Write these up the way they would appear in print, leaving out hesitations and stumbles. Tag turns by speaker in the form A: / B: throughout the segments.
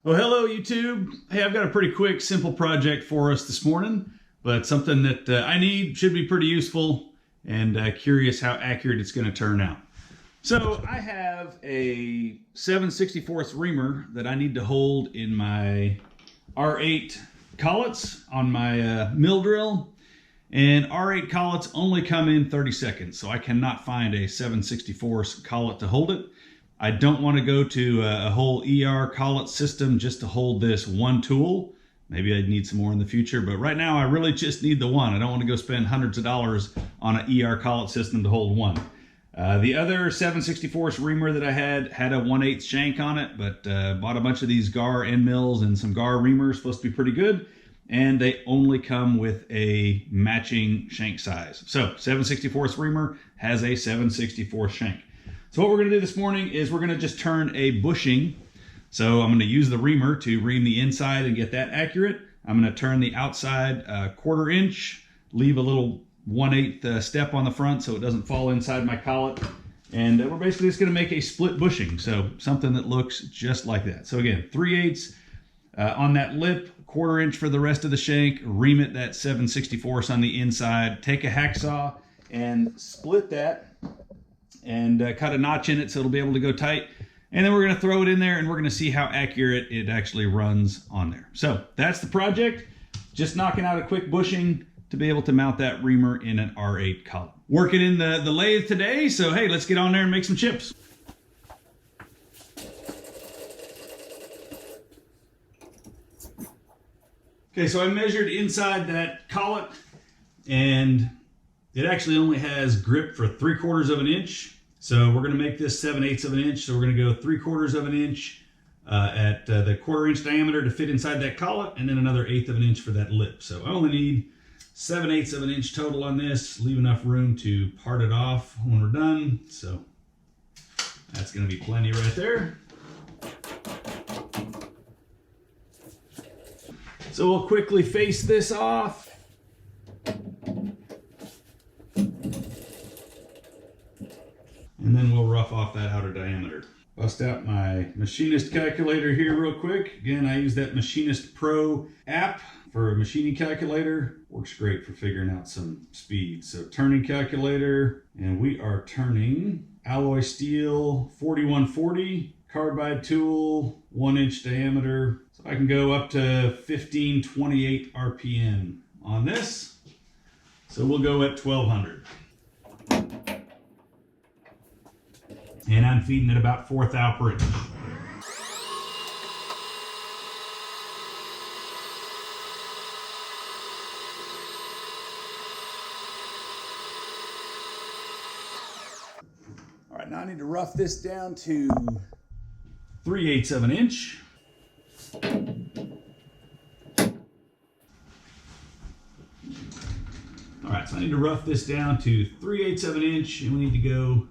A: Well, hello YouTube. Hey, I've got a pretty quick, simple project for us this morning, but something that I need, should be pretty useful, and curious how accurate it's going to turn out. So I have a 7/64 reamer that I need to hold in my R8 collets on my mill drill, and R8 collets only come in 30 seconds, so I cannot find a 7/64 collet to hold it. I don't want to go to a whole ER collet system just to hold this one tool. Maybe I'd need some more in the future, but right now I really just need the one. I don't want to go spend hundreds of dollars on an ER collet system to hold one. The other 7/64 reamer that I had a 1/8 shank on it, but bought a bunch of these GAR end mills and some GAR reamers, supposed to be pretty good, and they only come with a matching shank size. So 7/64 reamer has a 7/64 shank. So what we're going to do this morning is we're going to just turn a bushing. So I'm going to use the reamer to ream the inside and get that accurate. I'm going to turn the outside 1/4 inch, leave a little 1/8 step on the front so it doesn't fall inside my collet. And we're basically just going to make a split bushing. So something that looks just like that. So again, 3/8 on that lip, 1/4 inch for the rest of the shank, ream it that 7/64 on the inside, take a hacksaw and split that and cut a notch in it so it'll be able to go tight. And then we're going to throw it in there and we're going to see how accurate it actually runs on there. So that's the project. Just knocking out a quick bushing to be able to mount that reamer in an R8 collet. Working in the lathe today, so hey, let's get on there and make some chips. Okay, so I measured inside that collet, and it actually only has grip for 3/4 of an inch. So we're going to make this 7/8 of an inch. So we're going to go 3/4 of an inch at the 1/4 inch diameter to fit inside that collet, and then another 1/8 of an inch for that lip. So I only need 7/8 of an inch total on this. Leave enough room to part it off when we're done. So that's going to be plenty right there. So we'll quickly face this off. And then we'll rough off that outer diameter. Bust out my machinist calculator here real quick. Again, I use that Machinist Pro app for a machining calculator. Works great for figuring out some speed. So turning calculator, and we are turning alloy steel 4140, carbide tool, 1 inch diameter. So I can go up to 1528 RPM on this. So we'll go at 1200. And I'm feeding it about 4 thou per inch. All right, now I need to rough this down to 3/8 of an inch. All right, so I need to rough this down to 3/8 of an inch, and we need to go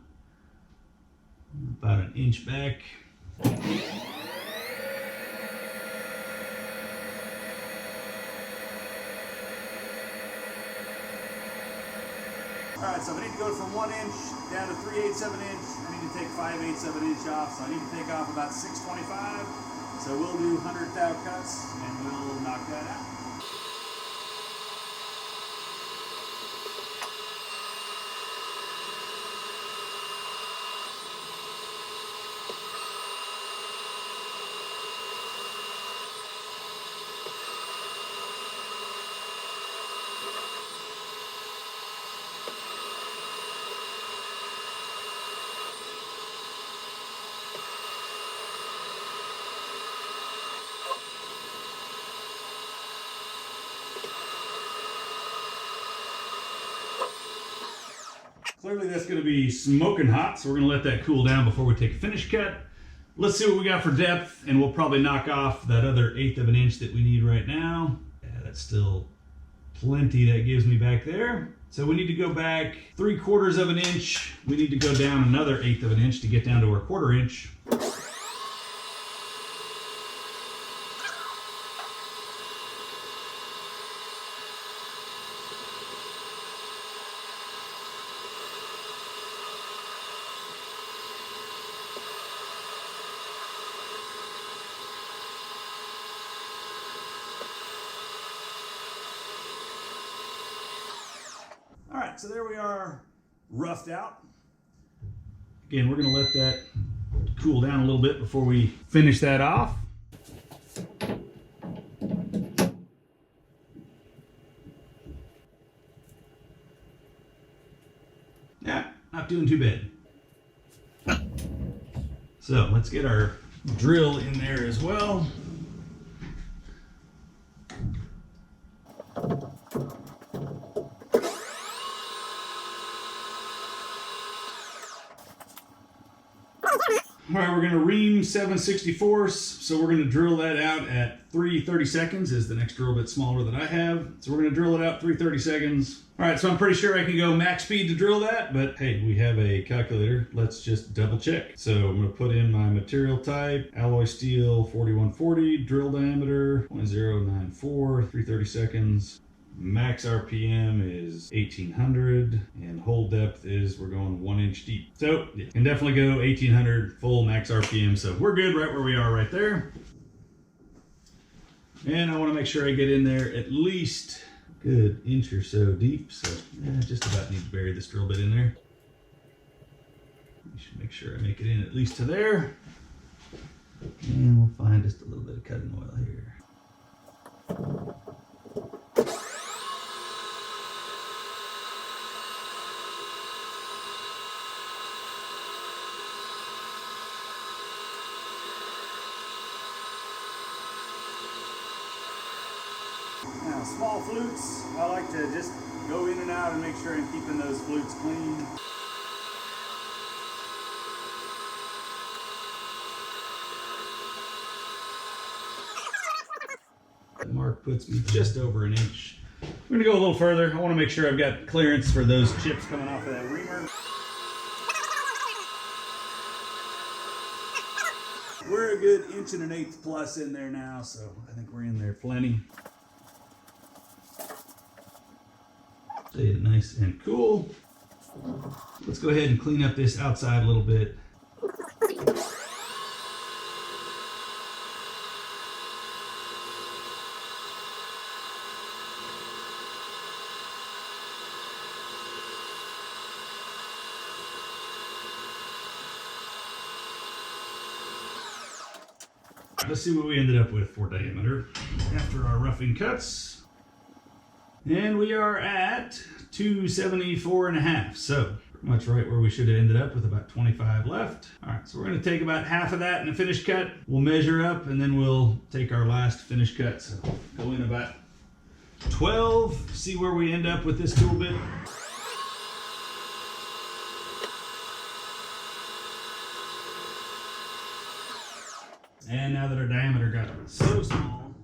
A: about an inch back. All right, so if I need to go from 1 inch down to 3/8 of an inch, I need to take 5/8 of an inch off. So I need to take off about 625. So we'll do 100 thou cuts and we'll knock that out. Clearly that's going to be smoking hot, so we're going to let that cool down before we take a finish cut. Let's see what we got for depth, and we'll probably knock off that other 1/8 of an inch that we need right now. Yeah, that's still plenty that gives me back there. So we need to go back 3/4 of an inch. We need to go down another 1/8 of an inch to get down to our 1/4 inch. so there we are, roughed out. Again, we're gonna let that cool down a little bit before we finish that off. Yeah, not doing too bad. So let's get our drill in there as well. All right, we're going to ream 7/64ths, so we're going to drill that out at 3/30 seconds is the next drill bit smaller that I have. So we're going to drill it out 3/30 seconds. All right, so I'm pretty sure I can go max speed to drill that, but hey, we have a calculator. Let's just double check. So I'm going to put in my material type, alloy steel 4140, drill diameter 0.094, 3/30 seconds. Max RPM is 1800 and hole depth is, we're going 1 inch deep. So yeah, can definitely go 1800 full max RPM. So we're good right where we are right there. And I want to make sure I get in there at least a good inch or so deep. So yeah, just about need to bury this drill bit in there. I should make sure I make it in at least to there. And we'll find just a little bit of cutting oil here. Now, small flutes, I like to just go in and out and make sure I'm keeping those flutes clean. The mark puts me just over an inch. I'm gonna go a little further. I want to make sure I've got clearance for those chips coming off of that reamer. We're a good 1 1/8 plus in there now, so I think we're in there plenty. Stay it nice and cool. Let's go ahead and clean up this outside a little bit. Let's see what we ended up with for diameter after our roughing cuts. And we are at 274.5. So pretty much right where we should have ended up with about 25 left. All right, so we're going to take about half of that in a finished cut. We'll measure up and then we'll take our last finished cut. So go in about 12, see where we end up with this tool bit. And now that our diameter got so small,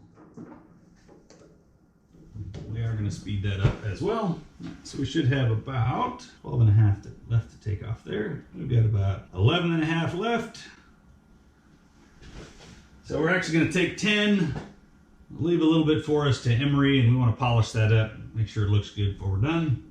A: we are going to speed that up as well. So we should have about 12.5 left to take off there. We've got about 11.5 left. So we're actually going to take 10, leave a little bit for us to emery, and we want to polish that up, make sure it looks good before we're done.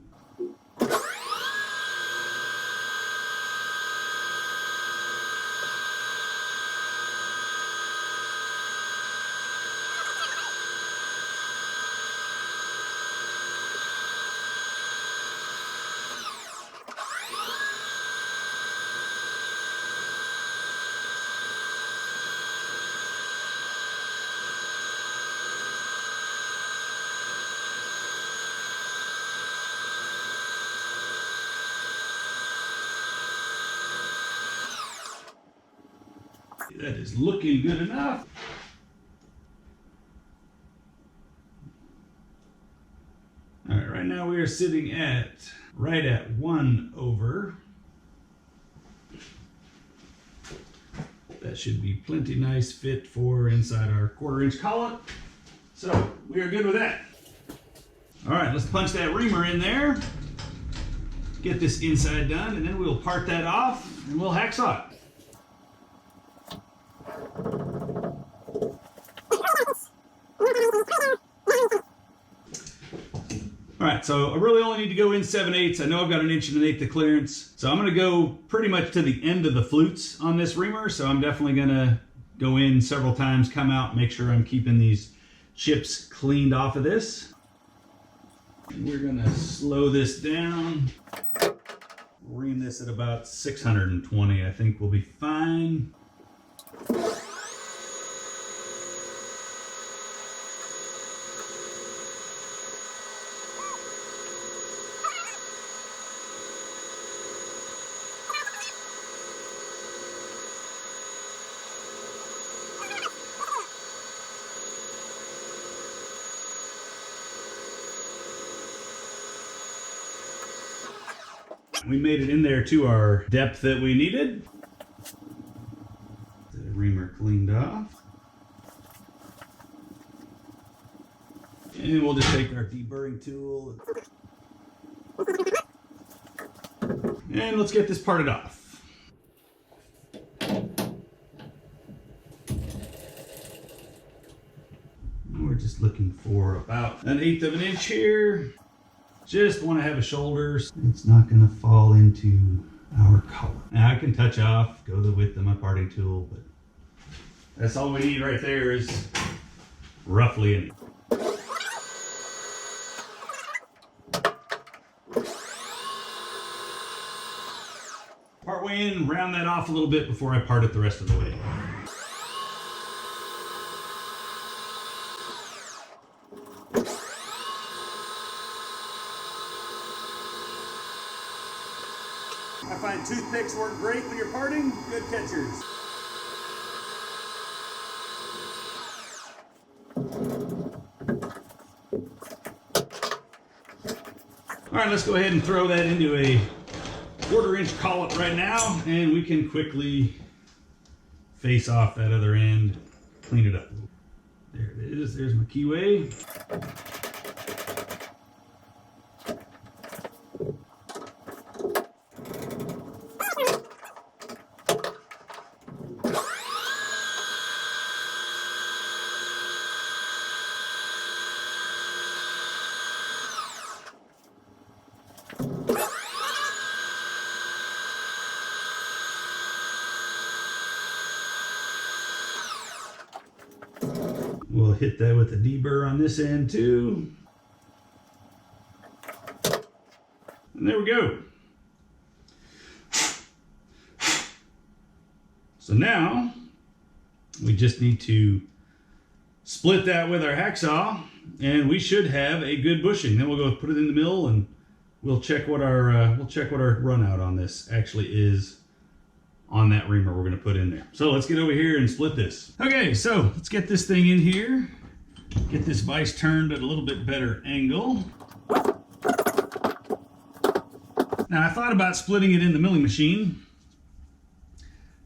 A: That is looking good enough. All right, right now we are sitting at right at 1 over. That should be plenty nice fit for inside our 1/4 inch collet. So we are good with that. All right, let's punch that reamer in there. Get this inside done, and then we'll part that off and we'll hacksaw it. All right, so I really only need to go in 7/8. I know I've got 1 1/8 of clearance. So I'm gonna go pretty much to the end of the flutes on this reamer. So I'm definitely gonna go in several times, come out, make sure I'm keeping these chips cleaned off of this. We're gonna slow this down. Ream this at about 620. I think we'll be fine. We made it in there to our depth that we needed. The reamer cleaned off. And we'll just take our deburring tool. And let's get this parted off. We're just looking for about 1/8 of an inch here. Just want to have a shoulder. It's not going to fall into our collar. Now I can touch off, go the width of my parting tool, but that's all we need right there is roughly an inch. Partway in, round that off a little bit before I part it the rest of the way. I find toothpicks work great when you're parting, good catchers. All right, let's go ahead and throw that into a 1/4 inch collet right now, and we can quickly face off that other end, clean it up. There it is, there's my keyway. We'll hit that with a deburr on this end too. And there we go. So now we just need to split that with our hacksaw and we should have a good bushing. Then we'll go put it in the mill and we'll check what our run out on this actually is on that reamer we're going to put in there. So let's get over here and split this. Okay, so let's get this thing in here. Get this vise turned at a little bit better angle. Now I thought about splitting it in the milling machine.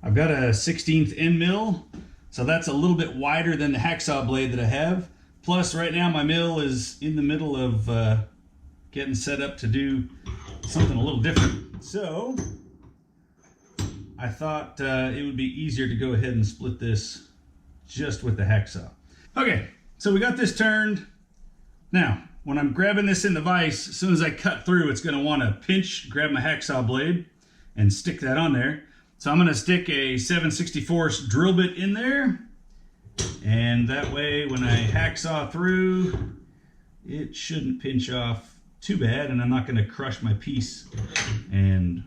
A: I've got a 1/16 end mill, so that's a little bit wider than the hacksaw blade that I have. Plus right now my mill is in the middle of getting set up to do something a little different. So I thought it would be easier to go ahead and split this just with the hacksaw. Okay, so we got this turned. Now, when I'm grabbing this in the vise, as soon as I cut through, it's gonna wanna pinch, grab my hacksaw blade and stick that on there. So I'm gonna stick a 7/64 drill bit in there. And that way, when I hacksaw through, it shouldn't pinch off too bad and I'm not gonna crush my piece and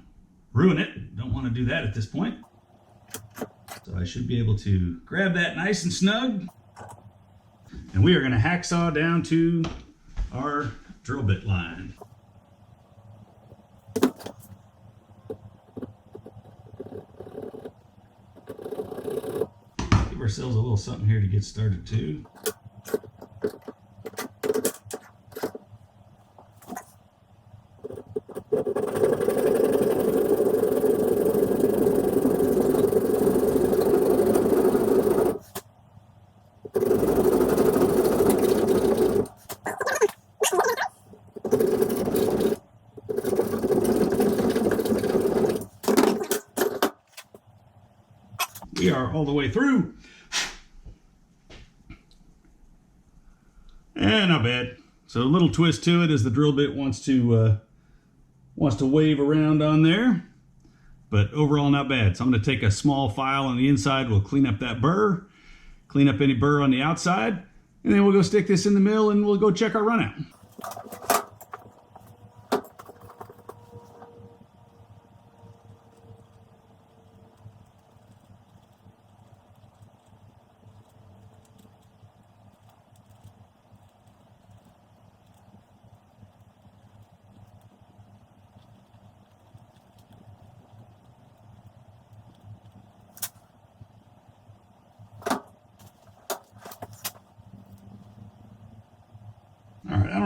A: ruin it. Don't want to do that at this point. So I should be able to grab that nice and snug. And we are going to hacksaw down to our drill bit line. Give ourselves a little something here to get started too. We are all the way through. And not bad. So a little twist to it as the drill bit wants to wave around on there. But overall not bad. So I'm going to take a small file on the inside. We'll clean up that burr. Clean up any burr on the outside. And then we'll go stick this in the mill and we'll go check our run out.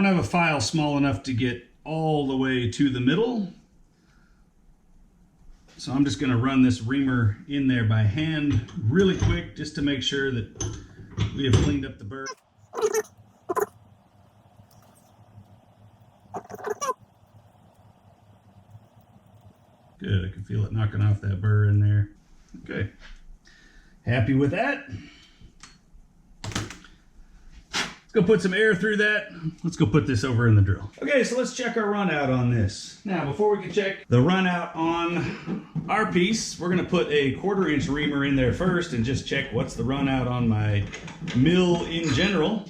A: have a file small enough to get all the way to the middle. So I'm just going to run this reamer in there by hand really quick just to make sure that we have cleaned up the burr. Good, I can feel it knocking off that burr in there. Okay, happy with that. Let's go put some air through that. Let's go put this over in the drill. Okay, so let's check our run out on this. Now, before we can check the run out on our piece, we're gonna put a 1/4 inch reamer in there first and just check what's the run out on my mill in general.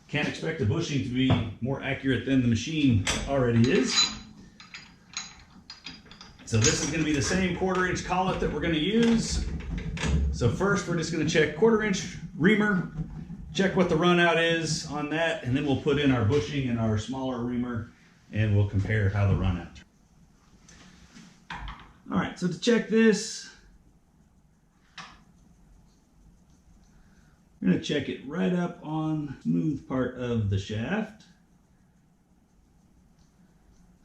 A: Can't expect the bushing to be more accurate than the machine already is. So this is gonna be the same 1/4 inch collet that we're gonna use. So first, we're just gonna check 1/4 inch reamer, check what the run out is on that, and then we'll put in our bushing and our smaller reamer and we'll compare how the run out. All right, so to check this, we're gonna check it right up on the smooth part of the shaft.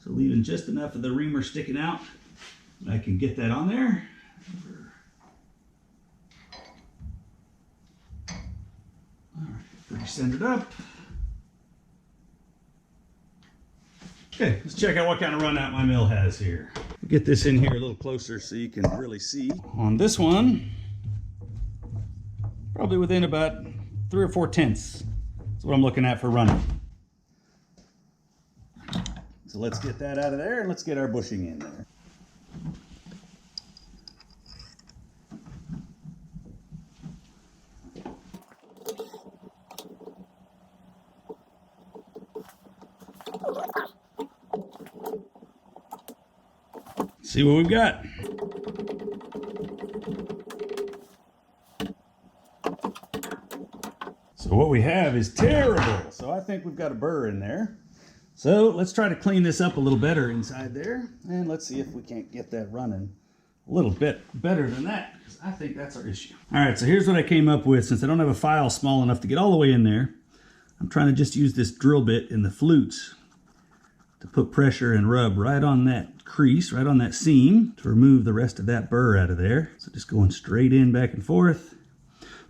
A: So leaving just enough of the reamer sticking out, I can get that on there. Pretty centered up. Okay, let's check out what kind of run out my mill has here. Get this in here a little closer so you can really see. On this one, probably within about 3 or 4/10. That's what I'm looking at for running. So let's get that out of there and let's get our bushing in there. See what we've got. So what we have is terrible. So I think we've got a burr in there. So let's try to clean this up a little better inside there. And let's see if we can't get that running a little bit better than that, because I think that's our issue. All right, so here's what I came up with. Since I don't have a file small enough to get all the way in there, I'm trying to just use this drill bit in the flutes to put pressure and rub right on that crease, right on that seam, to remove the rest of that burr out of there. So just going straight in, back and forth.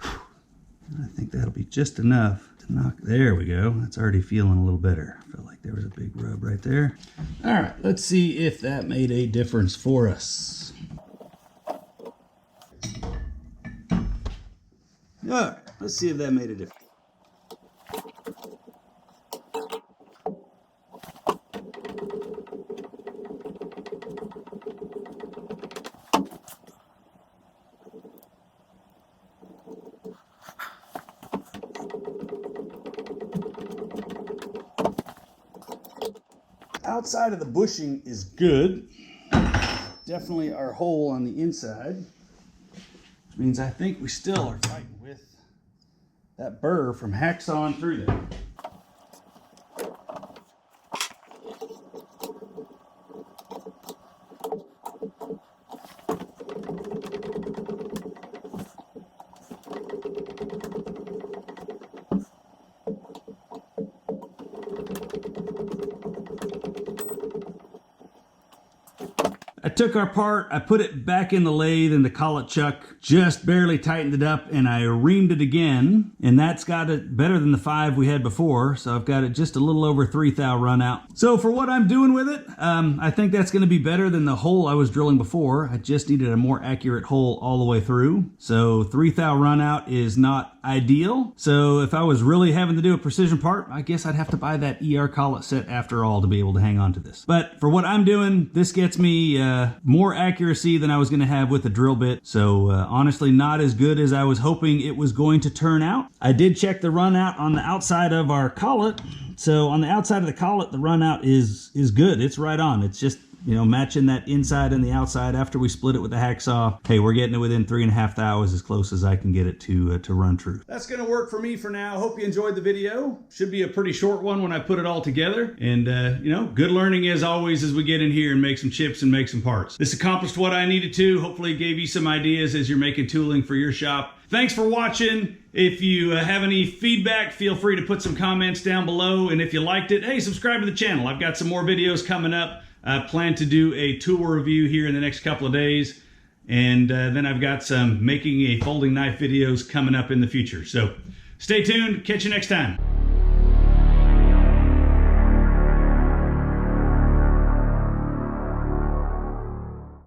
A: I think that'll be just enough to knock. There we go. That's already feeling a little better. I felt like there was a big rub right there. All right, let's see if that made a difference for us. All right, let's see if that made a difference. Outside of the bushing is good. Definitely our hole on the inside, which means I think we still are fighting with that burr from hacksawing through there. I took our part, I put it back in the lathe in the collet chuck, just barely tightened it up, and I reamed it again, and that's got it better than the 5 we had before, so I've got it just a little over 3 thou run out. So for what I'm doing with it, I think that's going to be better than the hole I was drilling before. I just needed a more accurate hole all the way through. So 3 thou run out is not ideal. So if I was really having to do a precision part, I guess I'd have to buy that ER collet set after all to be able to hang on to this. But for what I'm doing, this gets me more accuracy than I was going to have with the drill bit. So honestly, not as good as I was hoping it was going to turn out. I did check the run out on the outside of our collet. So on the outside of the collet, the run out is good. It's right on. It's just
B: you know, matching that inside and the outside after we split it with the hacksaw. Hey, we're getting it within 3.5 thous, as close as I can get it to run true.
A: That's gonna work for me for now. Hope you enjoyed the video. Should be a pretty short one when I put it all together. And you know, good learning as always as we get in here and make some chips and make some parts. This accomplished what I needed to. Hopefully it gave you some ideas as you're making tooling for your shop. Thanks for watching. If you have any feedback, feel free to put some comments down below. And if you liked it, hey, subscribe to the channel. I've got some more videos coming up. I plan to do a tool review here in the next couple of days. And then I've got some making a folding knife videos coming up in the future. So stay tuned. Catch you next time.